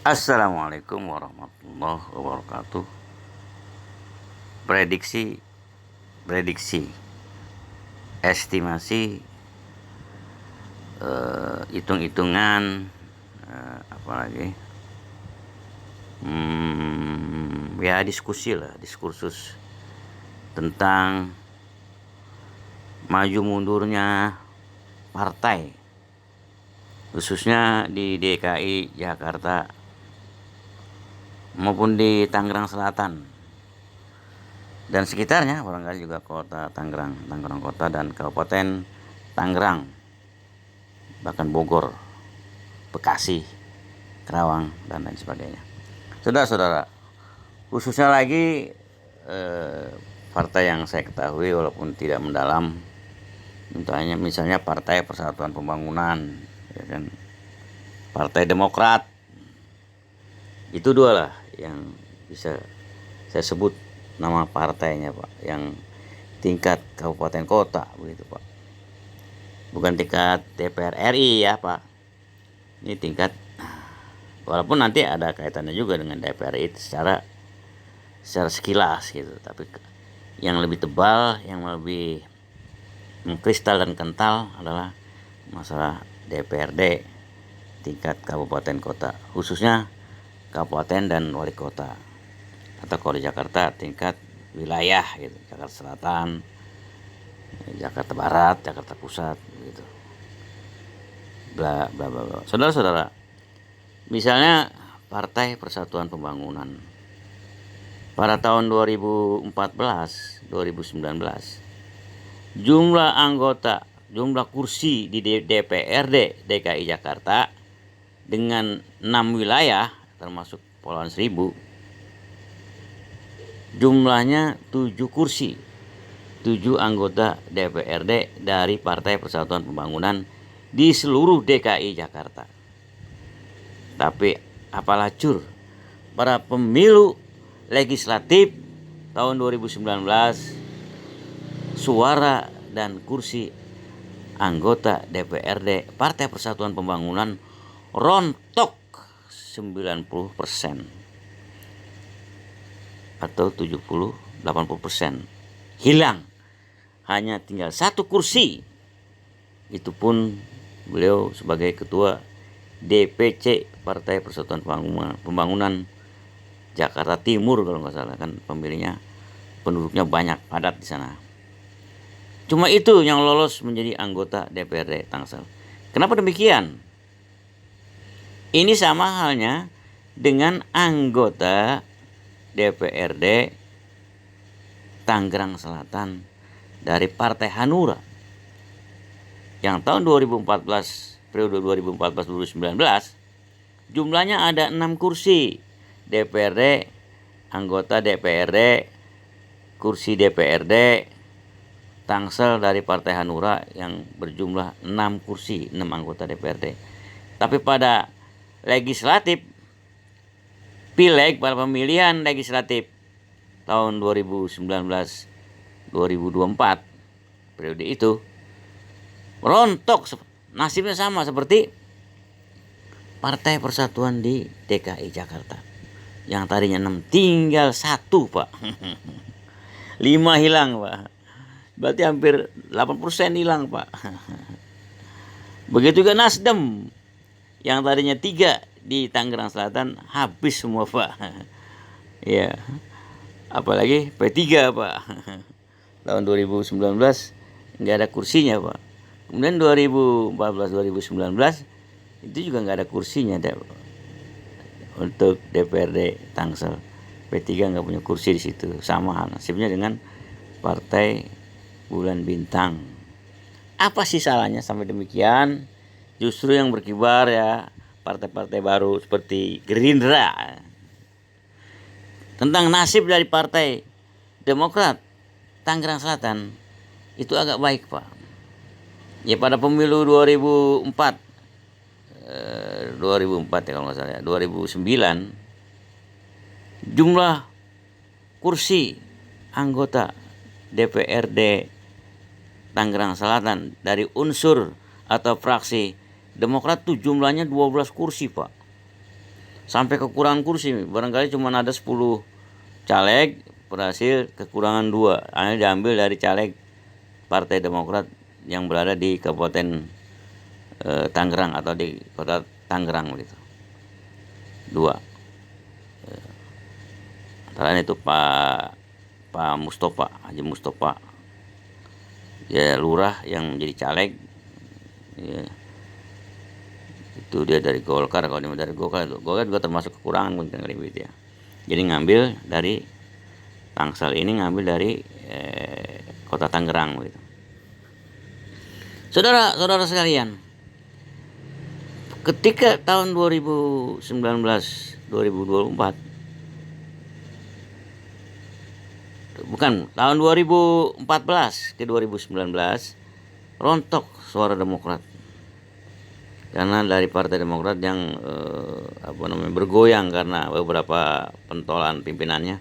Assalamualaikum warahmatullahi wabarakatuh. Prediksi, prediksi, estimasi, hitung-hitungan, apalagi, ya diskusi lah, diskursus tentang maju mundurnya partai, khususnya di DKI Jakarta maupun di Tangerang Selatan dan sekitarnya, barangkali juga kota Tangerang kota dan Kabupaten Tangerang, bahkan Bogor, Bekasi, Karawang, dan lain sebagainya. Saudara-saudara, khususnya lagi partai yang saya ketahui walaupun tidak mendalam, misalnya Partai Persatuan Pembangunan, ya kan, Partai Demokrat, itu dua lah yang bisa saya sebut nama partainya, Pak, yang tingkat kabupaten kota begitu, Pak, bukan tingkat DPR RI ya, Pak. Ini tingkat, walaupun nanti ada kaitannya juga dengan DPR RI secara sekilas gitu, tapi yang lebih tebal, yang lebih kristal dan kental adalah masalah DPRD tingkat kabupaten kota, khususnya kabupaten dan wali kota, atau kalau di Jakarta tingkat wilayah gitu, Jakarta Selatan, Jakarta Barat, Jakarta Pusat gitu, bla bla bla bla. Saudara-saudara, misalnya Partai Persatuan Pembangunan pada tahun 2014-2019 jumlah anggota, jumlah kursi di DPRD DKI Jakarta dengan 6 wilayah termasuk Kepulauan Seribu, jumlahnya 7 kursi, 7 anggota DPRD dari Partai Persatuan Pembangunan di seluruh DKI Jakarta. Tapi apalah cur, pada pemilu legislatif tahun 2019 suara dan kursi anggota DPRD Partai Persatuan Pembangunan rontok 90% atau 70-80%, hilang, hanya tinggal 1 kursi. Itu pun beliau sebagai ketua DPC Partai Persatuan Pembangunan Jakarta Timur kalau nggak salah, kan pemilihnya, penduduknya banyak, padat di sana. Cuma itu yang lolos menjadi anggota DPRD Tangsel. Kenapa demikian? Ini sama halnya dengan anggota DPRD Tangerang Selatan dari Partai Hanura yang tahun 2014, periode 2014-2019, jumlahnya ada 6 kursi DPRD, anggota DPRD, kursi DPRD Tangsel dari Partai Hanura yang berjumlah 6 kursi, 6 anggota DPRD. Tapi pada legislatif, pileg, pada pemilihan legislatif tahun 2019-2024, periode itu rontok, nasibnya sama seperti Partai Persatuan di DKI Jakarta yang tadinya 6 tinggal 1, Pak. 5 hilang, Pak. Berarti hampir 8% hilang, Pak. Begitu juga Nasdem yang tadinya 3 di Tangerang Selatan habis semua, Pak. Ya, apalagi P3, Pak. Tahun 2019 nggak ada kursinya, Pak. Kemudian 2014-2019 itu juga nggak ada kursinya untuk DPRD Tangsel. P3 nggak punya kursi di situ. Sama nasibnya dengan Partai Bulan Bintang. Apa sih salahnya sampai demikian? Justru yang berkibar ya partai-partai baru seperti Gerindra. Tentang nasib dari Partai Demokrat Tangerang Selatan itu agak baik, Pak. Ya pada pemilu 2004 ya kalau nggak salah ya, 2009, jumlah kursi anggota DPRD Tangerang Selatan dari unsur atau fraksi Demokrat tuh jumlahnya 12 kursi, Pak. sampai kekurangan kursi, barangkali cuma ada 10 caleg, berhasil kekurangan 2, hanya diambil dari caleg Partai Demokrat yang berada di Kabupaten Tangerang atau di Kota Tangerang gitu. 2. Antara itu Pak Mustafa, Haji Mustafa, ya lurah yang menjadi caleg, ya, itu dia dari Golkar. Kalau dia dari Golkar juga termasuk kekurangan mungkin kali gitu ya. Jadi ngambil dari Tangsel ini, ngambil dari Kota Tangerang gitu. Saudara-saudara sekalian, ketika tahun 2019 2024, bukan, tahun 2014 ke 2019, rontok suara Demokrat. Karena dari Partai Demokrat yang bergoyang karena beberapa pentolan pimpinannya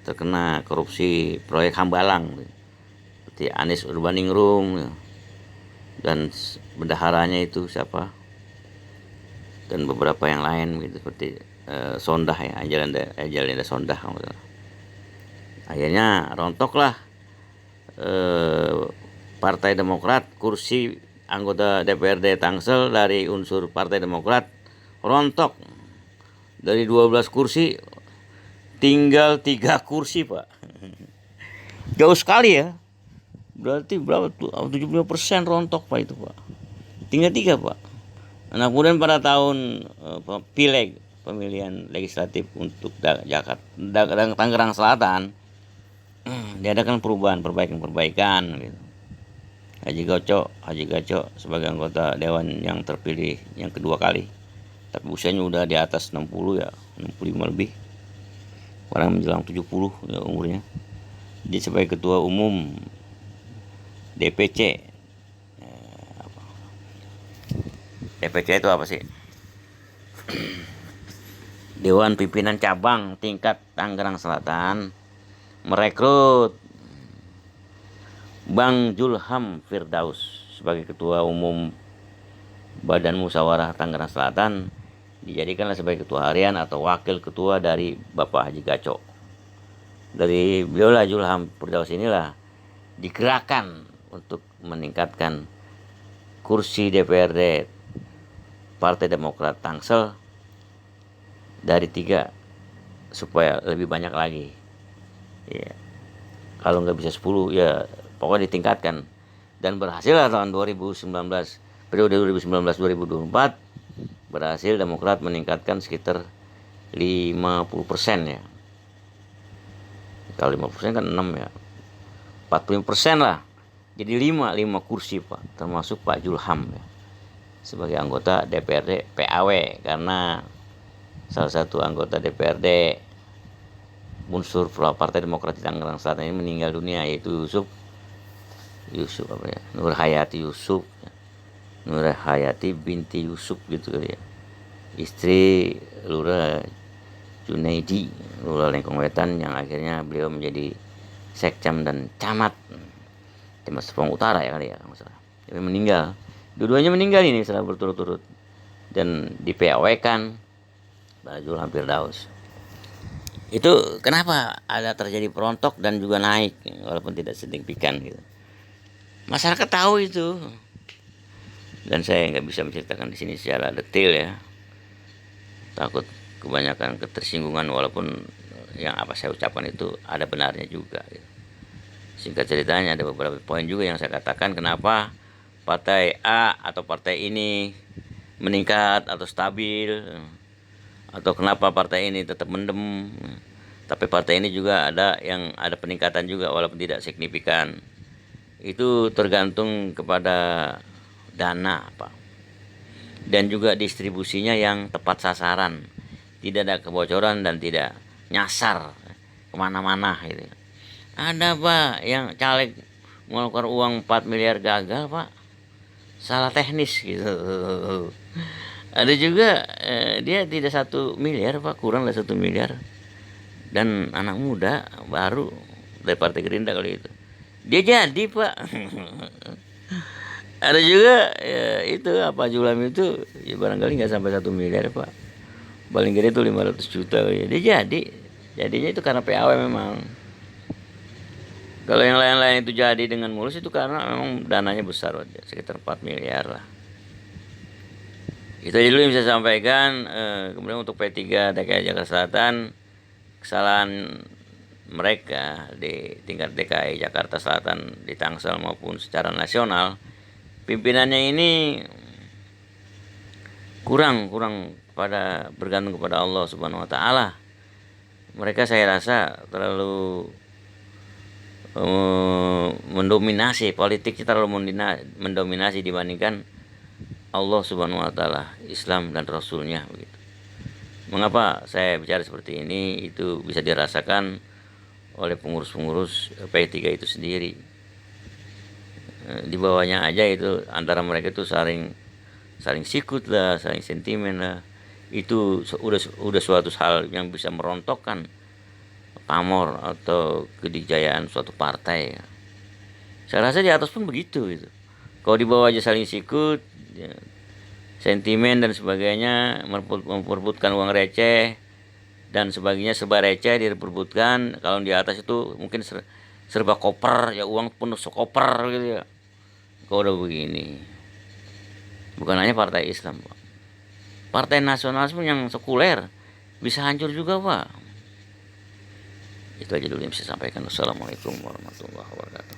terkena korupsi proyek Hambalang, seperti Anies Urbaningrum dan bendaharanya itu siapa, dan beberapa yang lain gitu, seperti Sondah ya, Angelina Sondah. Akhirnya rontoklah Partai Demokrat, kursi anggota DPRD Tangsel dari unsur Partai Demokrat rontok dari 12 kursi tinggal 3 kursi, Pak. Jauh sekali ya. Berarti berapa tuh? 70% rontok, Pak, itu, Pak. Tinggal 3, Pak. Nah, kemudian pada tahun pileg, pemilihan legislatif untuk Jakarta, Tangerang Selatan, diadakan perbaikan gitu. Haji Gaco sebagai anggota dewan yang terpilih yang kedua kali, tapi usianya udah di atas 60 ya, 65 lebih, orang menjelang 70 ya umurnya. Dia sebagai ketua umum DPC. DPC itu apa sih? Dewan Pimpinan Cabang tingkat Tangerang Selatan merekrut Bang Julham Firdaus sebagai ketua umum Badan Musyawarah Tangerang Selatan, dijadikanlah sebagai ketua harian atau wakil ketua dari Bapak Haji Gaco. Dari beliaulah Julham Firdaus inilah digerakkan untuk meningkatkan kursi DPRD Partai Demokrat Tangsel dari 3 supaya lebih banyak lagi. Ya, kalau nggak bisa 10 ya pokoknya ditingkatkan. Dan berhasil lah tahun 2019, periode 2019-2024, berhasil Demokrat meningkatkan sekitar 50% ya. Kalau 50% kan 6 ya, 45% lah. Jadi 5 kursi, Pak, termasuk Pak Julham ya, sebagai anggota DPRD PAW, karena salah satu anggota DPRD unsur Partai Demokrat di Tangerang Selatan ini meninggal dunia, yaitu Nur Hayati binti Yusuf gitu ya, istri Lurah Junaidi, Lurah Lengkong Wetan, yang akhirnya beliau menjadi sekcam dan camat Serpong Utara ya kali ya, masalah. Tapi meninggal, dua-duanya meninggal ini setelah berturut-turut, dan di PAW kan Bajul hampir daus. Itu kenapa ada terjadi perontok dan juga naik walaupun tidak signifikan gitu. Masyarakat tahu itu, dan saya nggak bisa menceritakan di sini secara detail ya, takut kebanyakan ketersinggungan, walaupun yang apa saya ucapkan itu ada benarnya juga gitu. Singkat ceritanya ada beberapa poin juga yang saya katakan kenapa partai A atau partai ini meningkat atau stabil, atau kenapa partai ini tetap mendem, tapi partai ini juga ada peningkatan juga walaupun tidak signifikan. Itu tergantung kepada dana, Pak, dan juga distribusinya yang tepat sasaran, tidak ada kebocoran dan tidak nyasar kemana-mana gitu. Ada, Pak, yang caleg mengeluarkan uang 4 miliar gagal, Pak, salah teknis gitu. Ada juga dia tidak 1 miliar, Pak, kurang lah 1 miliar, dan anak muda baru dari Partai Gerindra kali itu, dia jadi, Pak. Ada juga ya, itu apa Julam itu ya barangkali nggak sampai 1 miliar, Pak, paling gede tuh 500 juta ya. Dia jadinya itu karena PAW memang. Kalau yang lain-lain itu jadi dengan mulus itu karena memang dananya besar, sekitar 4 miliar lah. Itu aja dulu yang bisa saya sampaikan. Kemudian untuk P3 DKI Jakarta Selatan, kesalahan mereka di tingkat DKI Jakarta Selatan, di Tangsel maupun secara nasional, pimpinannya ini kurang pada bergantung kepada Allah Subhanahu wa taala. Mereka saya rasa terlalu mendominasi, politiknya terlalu mendominasi dibandingkan Allah Subhanahu wa taala, Islam dan Rasulnya begitu. Mengapa saya bicara seperti ini? Itu bisa dirasakan oleh pengurus-pengurus P3 itu sendiri. Di bawahnya aja itu antara mereka itu saling sikut lah, saling sentimen lah. Itu udah suatu hal yang bisa merontokkan pamor atau kedikjayaan suatu partai. Saya rasa di atas pun begitu gitu. Kalau di bawah aja saling sikut, ya, sentimen dan sebagainya, memperebutkan uang receh dan sebagainya, serba receh diperebutkan. Kalau di atas itu mungkin serba koper, ya uang penuh sekoper gitu ya. Kalau udah begini, bukan hanya partai Islam, Pak. Partai nasionalisme yang sekuler bisa hancur juga, Pak. Itu aja dulu yang bisa saya sampaikan. Assalamualaikum warahmatullahi wabarakatuh.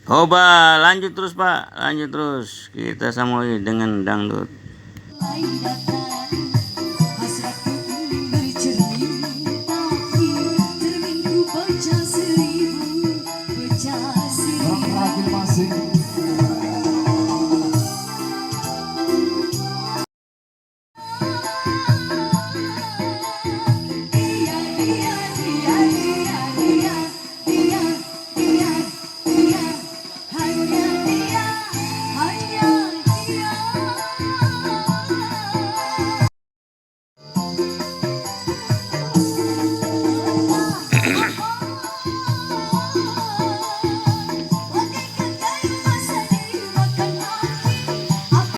Oh, Pak, lanjut terus, Pak. Lanjut terus. Kita sambung dengan dangdut.